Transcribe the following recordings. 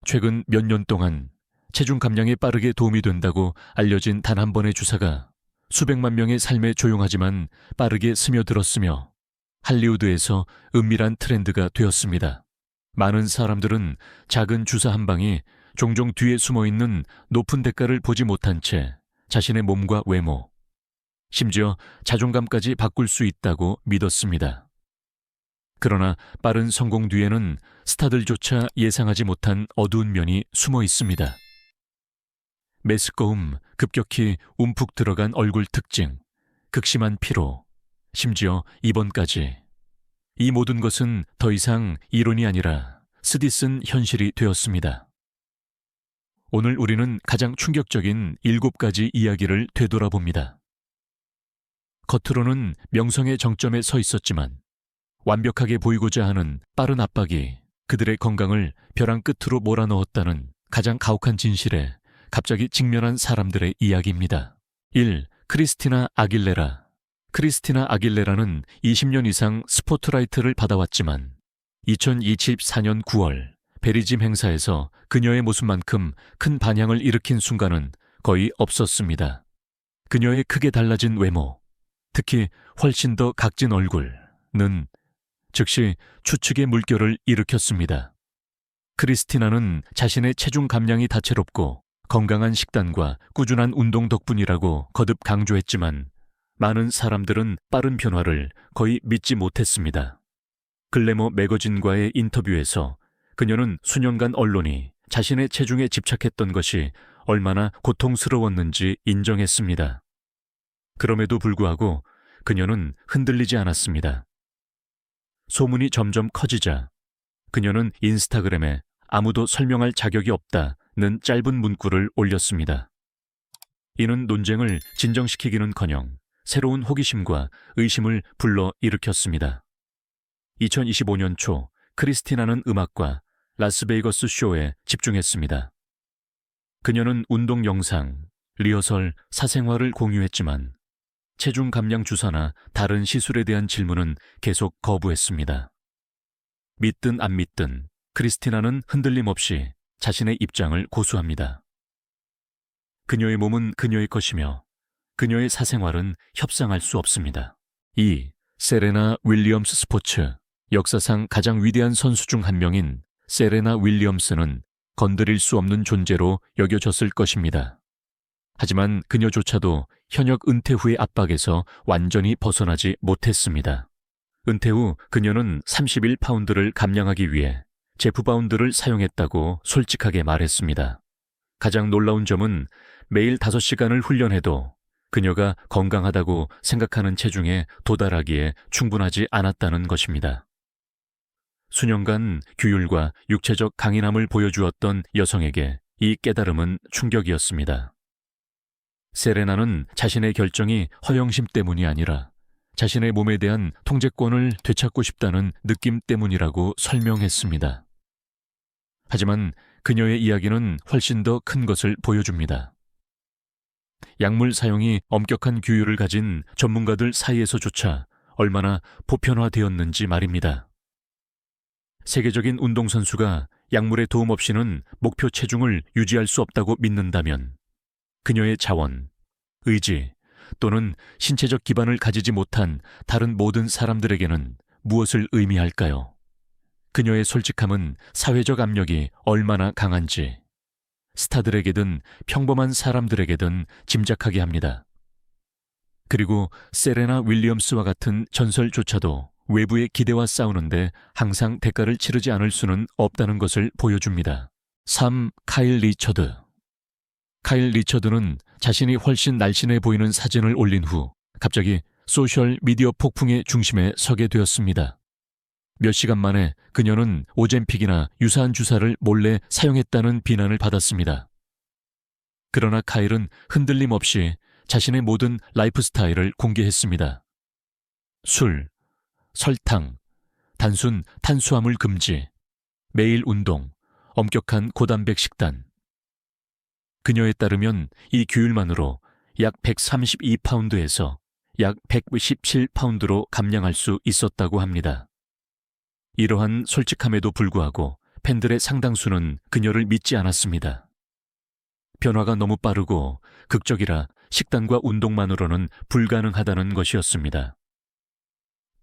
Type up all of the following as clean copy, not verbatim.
최근 몇 년 동안 체중 감량에 빠르게 도움이 된다고 알려진 단 한 번의 주사가 수백만 명의 삶에 조용하지만 빠르게 스며들었으며 할리우드에서 은밀한 트렌드가 되었습니다. 많은 사람들은 작은 주사 한 방이 종종 뒤에 숨어있는 높은 대가를 보지 못한 채 자신의 몸과 외모, 심지어 자존감까지 바꿀 수 있다고 믿었습니다. 그러나 빠른 성공 뒤에는 스타들조차 예상하지 못한 어두운 면이 숨어 있습니다. 메스꺼움, 급격히 움푹 들어간 얼굴 특징, 극심한 피로, 심지어 입원까지. 이 모든 것은 더 이상 이론이 아니라 쓰디쓴 현실이 되었습니다. 오늘 우리는 가장 충격적인 7가지 이야기를 되돌아봅니다. 겉으로는 명성의 정점에 서 있었지만 완벽하게 보이고자 하는 빠른 압박이 그들의 건강을 벼랑 끝으로 몰아넣었다는 가장 가혹한 진실에 갑자기 직면한 사람들의 이야기입니다. 1. 크리스티나 아길레라. 크리스티나 아길레라는 20년 이상 스포트라이트를 받아왔지만 2024년 9월 베리짐 행사에서 그녀의 모습만큼 큰 반향을 일으킨 순간은 거의 없었습니다. 그녀의 크게 달라진 외모, 특히 훨씬 더 각진 얼굴은 즉시 추측의 물결을 일으켰습니다. 크리스티나는 자신의 체중 감량이 다채롭고 건강한 식단과 꾸준한 운동 덕분이라고 거듭 강조했지만 많은 사람들은 빠른 변화를 거의 믿지 못했습니다. 글래머 매거진과의 인터뷰에서 그녀는 수년간 언론이 자신의 체중에 집착했던 것이 얼마나 고통스러웠는지 인정했습니다. 그럼에도 불구하고 그녀는 흔들리지 않았습니다. 소문이 점점 커지자 그녀는 인스타그램에 아무도 설명할 자격이 없다는 짧은 문구를 올렸습니다. 이는 논쟁을 진정시키기는커녕 새로운 호기심과 의심을 불러 일으켰습니다. 2025년 초 크리스티나는 음악과 라스베이거스 쇼에 집중했습니다. 그녀는 운동 영상, 리허설, 사생활을 공유했지만 체중 감량 주사나 다른 시술에 대한 질문은 계속 거부했습니다. 믿든 안 믿든 크리스티나는 흔들림 없이 자신의 입장을 고수합니다. 그녀의 몸은 그녀의 것이며 그녀의 사생활은 협상할 수 없습니다. 2. 세레나 윌리엄스 스포츠. 역사상 가장 위대한 선수 중 한 명인 세레나 윌리엄스는 건드릴 수 없는 존재로 여겨졌을 것입니다. 하지만 그녀조차도 현역 은퇴 후의 압박에서 완전히 벗어나지 못했습니다. 은퇴 후 그녀는 31파운드를 감량하기 위해 제프바운드를 사용했다고 솔직하게 말했습니다. 가장 놀라운 점은 매일 5시간을 훈련해도 그녀가 건강하다고 생각하는 체중에 도달하기에 충분하지 않았다는 것입니다. 수년간 규율과 육체적 강인함을 보여주었던 여성에게 이 깨달음은 충격이었습니다. 세레나는 자신의 결정이 허영심 때문이 아니라 자신의 몸에 대한 통제권을 되찾고 싶다는 느낌 때문이라고 설명했습니다. 하지만 그녀의 이야기는 훨씬 더 큰 것을 보여줍니다. 약물 사용이 엄격한 규율을 가진 전문가들 사이에서조차 얼마나 보편화되었는지 말입니다. 세계적인 운동선수가 약물의 도움 없이는 목표 체중을 유지할 수 없다고 믿는다면 그녀의 자원, 의지 또는 신체적 기반을 가지지 못한 다른 모든 사람들에게는 무엇을 의미할까요? 그녀의 솔직함은 사회적 압력이 얼마나 강한지 스타들에게든 평범한 사람들에게든 짐작하게 합니다. 그리고 세레나 윌리엄스와 같은 전설조차도 외부의 기대와 싸우는데 항상 대가를 치르지 않을 수는 없다는 것을 보여줍니다. 3. 카일 리처드. 카일 리처드는 자신이 훨씬 날씬해 보이는 사진을 올린 후 갑자기 소셜 미디어 폭풍의 중심에 서게 되었습니다. 몇 시간 만에 그녀는 오젬픽이나 유사한 주사를 몰래 사용했다는 비난을 받았습니다. 그러나 카일은 흔들림 없이 자신의 모든 라이프 스타일을 공개했습니다. 술, 설탕, 단순 탄수화물 금지, 매일 운동, 엄격한 고단백 식단. 그녀에 따르면 이 규율만으로 약 132파운드에서 약 117파운드로 감량할 수 있었다고 합니다. 이러한 솔직함에도 불구하고 팬들의 상당수는 그녀를 믿지 않았습니다. 변화가 너무 빠르고 극적이라 식단과 운동만으로는 불가능하다는 것이었습니다.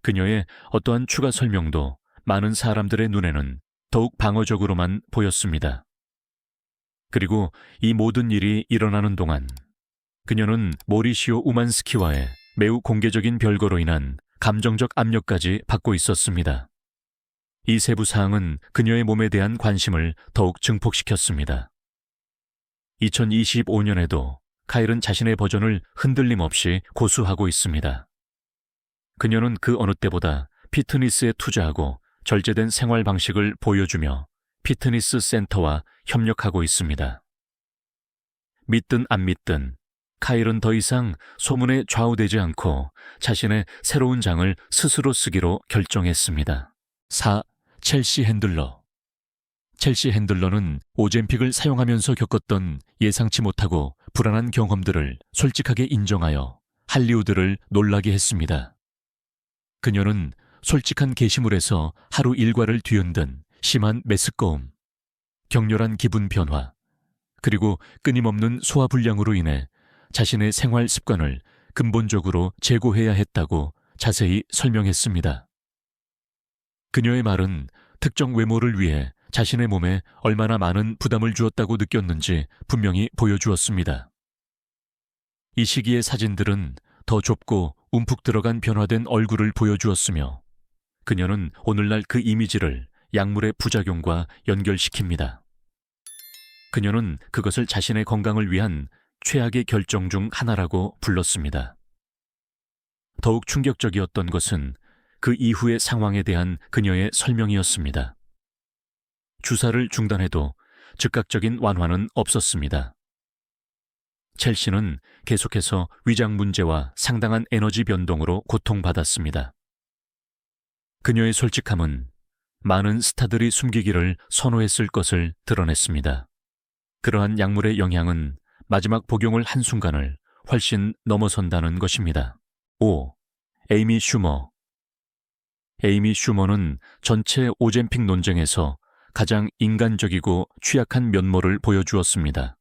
그녀의 어떠한 추가 설명도 많은 사람들의 눈에는 더욱 방어적으로만 보였습니다. 그리고 이 모든 일이 일어나는 동안 그녀는 모리시오 우만스키와의 매우 공개적인 별거로 인한 감정적 압력까지 받고 있었습니다. 이 세부 사항은 그녀의 몸에 대한 관심을 더욱 증폭시켰습니다. 2025년에도 카일은 자신의 버전을 흔들림 없이 고수하고 있습니다. 그녀는 그 어느 때보다 피트니스에 투자하고 절제된 생활 방식을 보여주며 피트니스 센터와 협력하고 있습니다. 믿든 안 믿든 카일은 더 이상 소문에 좌우되지 않고 자신의 새로운 장을 스스로 쓰기로 결정했습니다. 4. 첼시 핸들러. 첼시 핸들러는 오젬픽을 사용하면서 겪었던 예상치 못하고 불안한 경험들을 솔직하게 인정하여 할리우드를 놀라게 했습니다. 그녀는 솔직한 게시물에서 하루 일과를 뒤흔든 심한 메스꺼움, 격렬한 기분 변화, 그리고 끊임없는 소화불량으로 인해 자신의 생활 습관을 근본적으로 재고해야 했다고 자세히 설명했습니다. 그녀의 말은 특정 외모를 위해 자신의 몸에 얼마나 많은 부담을 주었다고 느꼈는지 분명히 보여주었습니다. 이 시기의 사진들은 더 좁고 움푹 들어간 변화된 얼굴을 보여주었으며 그녀는 오늘날 그 이미지를 약물의 부작용과 연결시킵니다. 그녀는 그것을 자신의 건강을 위한 최악의 결정 중 하나라고 불렀습니다. 더욱 충격적이었던 것은 그 이후의 상황에 대한 그녀의 설명이었습니다. 주사를 중단해도 즉각적인 완화는 없었습니다. 첼시는 계속해서 위장 문제와 상당한 에너지 변동으로 고통받았습니다. 그녀의 솔직함은 많은 스타들이 숨기기를 선호했을 것을 드러냈습니다. 그러한 약물의 영향은 마지막 복용을 한순간을 훨씬 넘어선다는 것입니다. 5. 에이미 슈머. 에이미 슈머는 전체 오젬픽 논쟁에서 가장 인간적이고 취약한 면모를 보여주었습니다.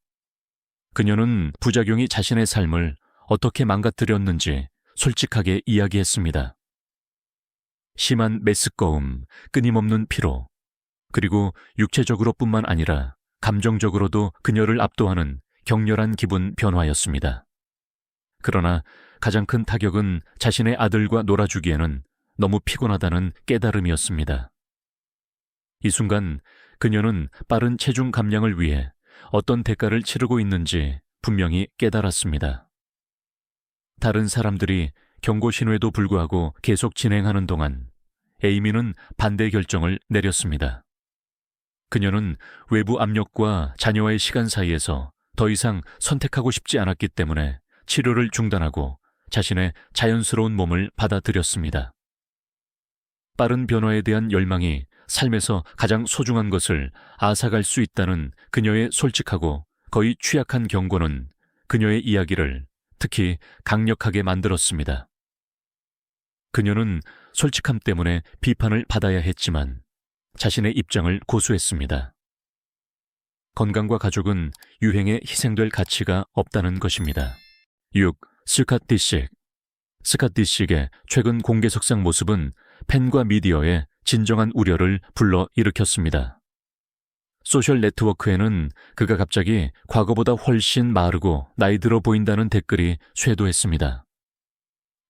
그녀는 부작용이 자신의 삶을 어떻게 망가뜨렸는지 솔직하게 이야기했습니다. 심한 메스꺼움, 끊임없는 피로, 그리고 육체적으로뿐만 아니라 감정적으로도 그녀를 압도하는 격렬한 기분 변화였습니다. 그러나 가장 큰 타격은 자신의 아들과 놀아주기에는 너무 피곤하다는 깨달음이었습니다. 이 순간 그녀는 빠른 체중 감량을 위해 어떤 대가를 치르고 있는지 분명히 깨달았습니다. 다른 사람들이 경고 신호에도 불구하고 계속 진행하는 동안 에이미는 반대 결정을 내렸습니다. 그녀는 외부 압력과 자녀와의 시간 사이에서 더 이상 선택하고 싶지 않았기 때문에 치료를 중단하고 자신의 자연스러운 몸을 받아들였습니다. 빠른 변화에 대한 열망이 삶에서 가장 소중한 것을 앗아갈 수 있다는 그녀의 솔직하고 거의 취약한 경고는 그녀의 이야기를 특히 강력하게 만들었습니다. 그녀는 솔직함 때문에 비판을 받아야 했지만 자신의 입장을 고수했습니다. 건강과 가족은 유행에 희생될 가치가 없다는 것입니다. 6. 스캇 디식. 스캇 디식의 최근 공개석상 모습은 팬과 미디어의 진정한 우려를 불러 일으켰습니다. 소셜 네트워크에는 그가 갑자기 과거보다 훨씬 마르고 나이 들어 보인다는 댓글이 쇄도했습니다.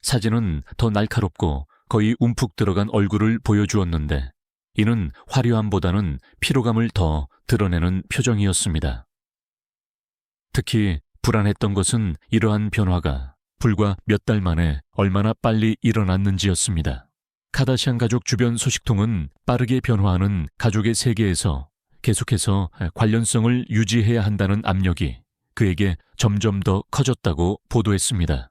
사진은 더 날카롭고 거의 움푹 들어간 얼굴을 보여주었는데 이는 화려함보다는 피로감을 더 드러내는 표정이었습니다. 특히 불안했던 것은 이러한 변화가 불과 몇 달 만에 얼마나 빨리 일어났는지였습니다. 카다시안 가족 주변 소식통은 빠르게 변화하는 가족의 세계에서 계속해서 관련성을 유지해야 한다는 압력이 그에게 점점 더 커졌다고 보도했습니다.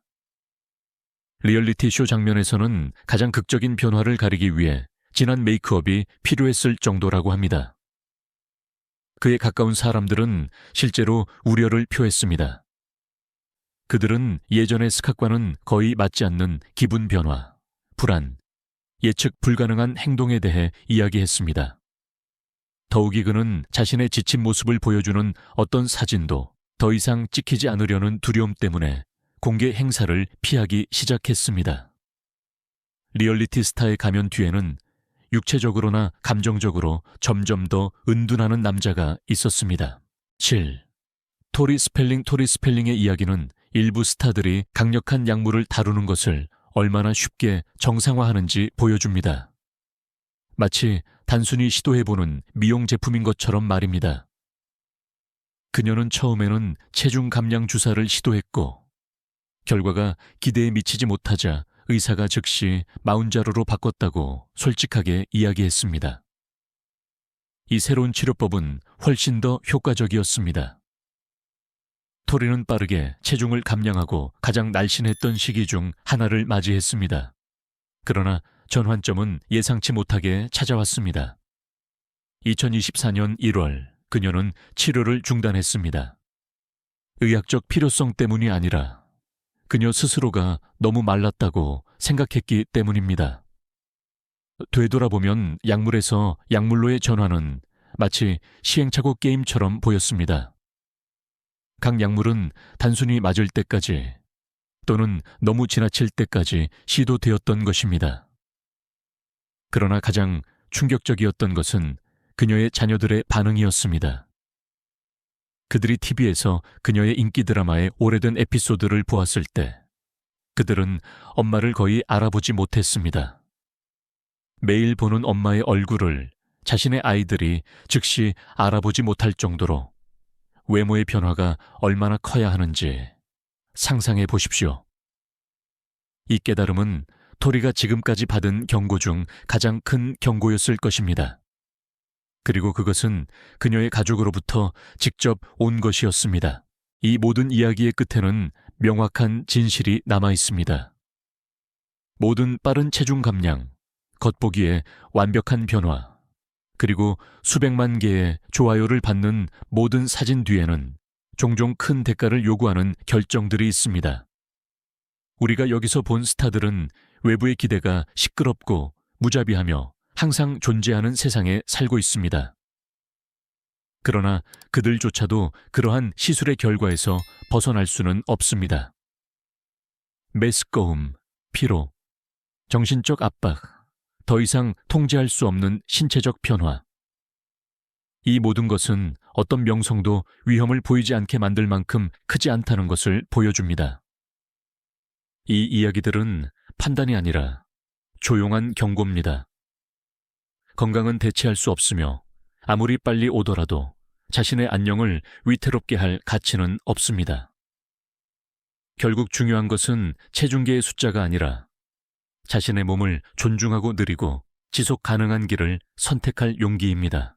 리얼리티 쇼 장면에서는 가장 극적인 변화를 가리기 위해 진한 메이크업이 필요했을 정도라고 합니다. 그에 가까운 사람들은 실제로 우려를 표했습니다. 그들은 예전의 스캇과는 거의 맞지 않는 기분 변화, 불안, 예측 불가능한 행동에 대해 이야기했습니다. 더욱이 그는 자신의 지친 모습을 보여주는 어떤 사진도 더 이상 찍히지 않으려는 두려움 때문에 공개 행사를 피하기 시작했습니다. 리얼리티 스타에 가면 뒤에는 육체적으로나 감정적으로 점점 더 은둔하는 남자가 있었습니다. 7. 토리 스펠링의 이야기는 일부 스타들이 강력한 약물을 다루는 것을 얼마나 쉽게 정상화하는지 보여줍니다. 마치 단순히 시도해보는 미용 제품인 것처럼 말입니다. 그녀는 처음에는 체중 감량 주사를 시도했고 결과가 기대에 미치지 못하자 의사가 즉시 마운자로로 바꿨다고 솔직하게 이야기했습니다. 이 새로운 치료법은 훨씬 더 효과적이었습니다. 토리는 빠르게 체중을 감량하고 가장 날씬했던 시기 중 하나를 맞이했습니다. 그러나 전환점은 예상치 못하게 찾아왔습니다. 2024년 1월 그녀는 치료를 중단했습니다. 의학적 필요성 때문이 아니라 그녀 스스로가 너무 말랐다고 생각했기 때문입니다. 되돌아보면 약물에서 약물로의 전환은 마치 시행착오 게임처럼 보였습니다. 각 약물은 단순히 맞을 때까지 또는 너무 지나칠 때까지 시도되었던 것입니다. 그러나 가장 충격적이었던 것은 그녀의 자녀들의 반응이었습니다. 그들이 TV에서 그녀의 인기 드라마의 오래된 에피소드를 보았을 때 그들은 엄마를 거의 알아보지 못했습니다. 매일 보는 엄마의 얼굴을 자신의 아이들이 즉시 알아보지 못할 정도로 외모의 변화가 얼마나 커야 하는지 상상해 보십시오. 이 깨달음은 토리가 지금까지 받은 경고 중 가장 큰 경고였을 것입니다. 그리고 그것은 그녀의 가족으로부터 직접 온 것이었습니다. 이 모든 이야기의 끝에는 명확한 진실이 남아 있습니다. 모든 빠른 체중 감량, 겉보기에 완벽한 변화, 그리고 수백만 개의 좋아요를 받는 모든 사진 뒤에는 종종 큰 대가를 요구하는 결정들이 있습니다. 우리가 여기서 본 스타들은 외부의 기대가 시끄럽고 무자비하며 항상 존재하는 세상에 살고 있습니다. 그러나 그들조차도 그러한 시술의 결과에서 벗어날 수는 없습니다. 메스꺼움, 피로, 정신적 압박, 더 이상 통제할 수 없는 신체적 변화. 이 모든 것은 어떤 명성도 위험을 보이지 않게 만들 만큼 크지 않다는 것을 보여줍니다. 이 이야기들은 판단이 아니라 조용한 경고입니다. 건강은 대체할 수 없으며 아무리 빨리 오더라도 자신의 안녕을 위태롭게 할 가치는 없습니다. 결국 중요한 것은 체중계의 숫자가 아니라 자신의 몸을 존중하고 느리고 지속 가능한 길을 선택할 용기입니다.